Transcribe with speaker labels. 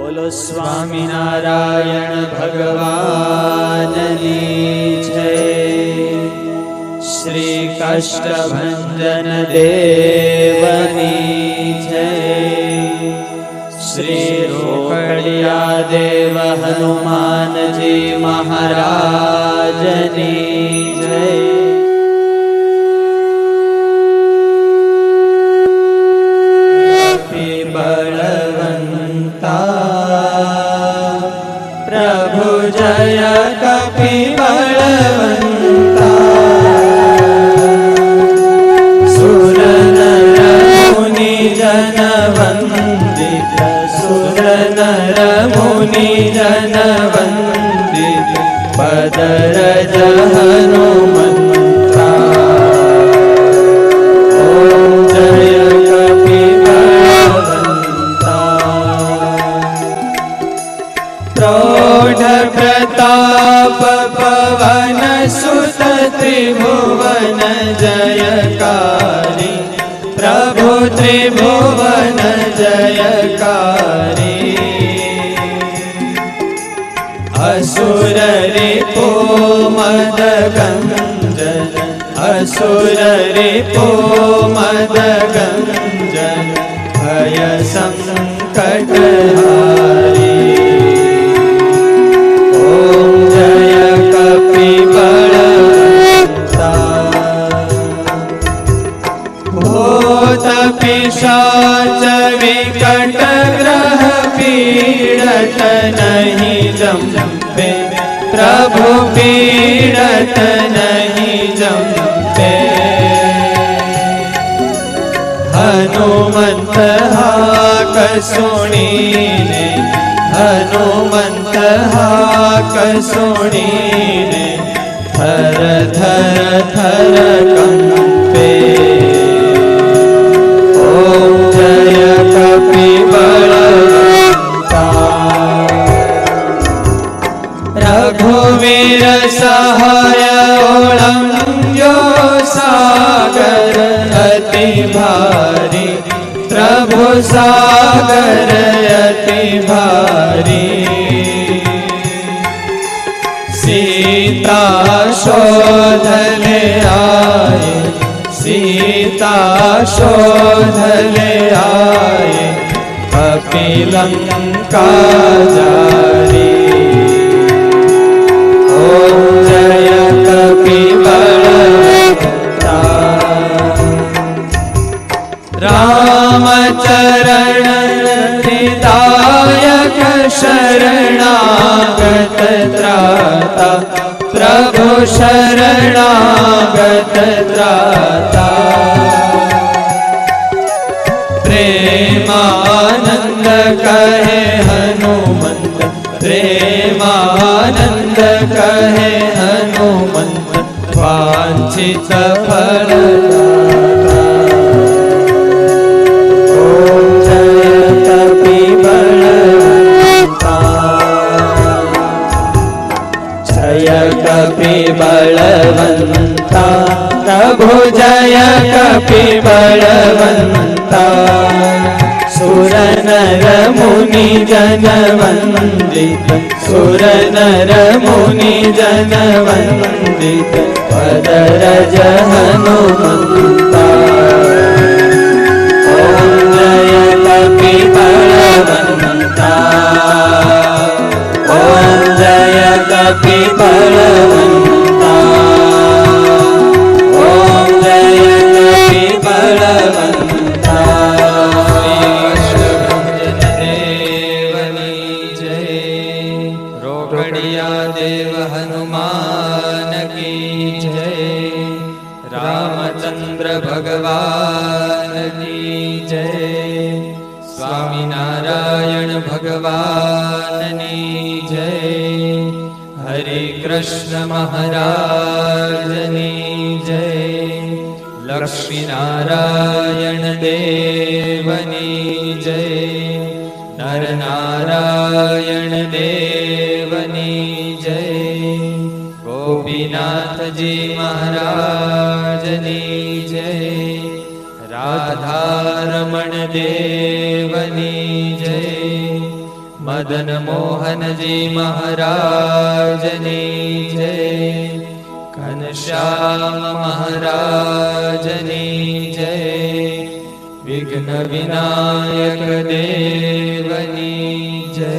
Speaker 1: બોલો સ્વામિનારાયણ ભગવાનની જય. શ્રી કાષ્ટભંજન દેવની જય. શ્રી રોકડિયા દેવ હનુમાનજી મહારાજની જય. પ્રભુ જય કપિ બળવંતા. સુર નર મુનિ જન વંદિત. સુર નર મુનિ જન વંદિત. પદરજ હનુમંતા. ઓમ જય કપિ પ્રૌઢ પ્રતાપ પવન સુત ત્રિભુવન જયકારી. પ્રભુ ત્રિભુવન જયકારી. અસુર રિપો મદ ગંજન. અસુર રિપો મદ ગંજન. ભય સંકટ હારી. ઓમ જય કપિ બળવંતા. ભૂત પિશાચ વિકટ ગ્રહ પીડત નહીં જંપે. પ્રભુ પીડત નહીં જંપે. હનુમંત હાક સુણીને. હનુમંત હાક સુણીને. થર થર થર કંપે. ઓમ જય કપિ બળવંતા. રઘુવીર સહાય ઓળંગ્યો સાગર અતિ ભારી. પ્રભુ સાગર અતિ ભારી. સીતા શોધ લે આયે. સીતા શોધ લે આયે. કપિ લંકા જારી. ઓમ જય કપિ બળવંતા. રામચરણ દાયક શરણાગત ત્રાતા. પ્રભુ શરણાગત ત્રાતા. પ્રેમાનંદ કહે હનુમંત. પ્રેમાનંદ કહે હનુમંત. વાંછિત ફળદાતા. ઓમ જય કપિ બળવંતા. જય કપિ બળવંતા. પ્રભુ જય કપિ બળવંતા. સુર નર મુનિ જન વંદિત. સુર નર મુનિ જન વંદિત. પદરજ હનુમંતા. ઓમ જય કપિ બળવંતા. ઓમ જય કપિ બળવંતા. ઓમ જય કપિ બળવંતા. રોકડિયા દેવ હનુમાન કી જય. રામચંદ્ર ભગવાન કી જય. સ્વામિનારાયણ ભગવાનની જય. હરે કૃષ્ણ મહારાજની જય. લક્ષ્મીનારાયણ દેવની જય. નરનારાયણ દેવની જય. ગોપીનાથજી મહારાજની જય. રાધારમણ દેવની જય. મદન મોહનજી મહારાજની જય, ઘનશ્યામ મહારાજની જય, વિઘ્ન વિનાયક દેવની જય.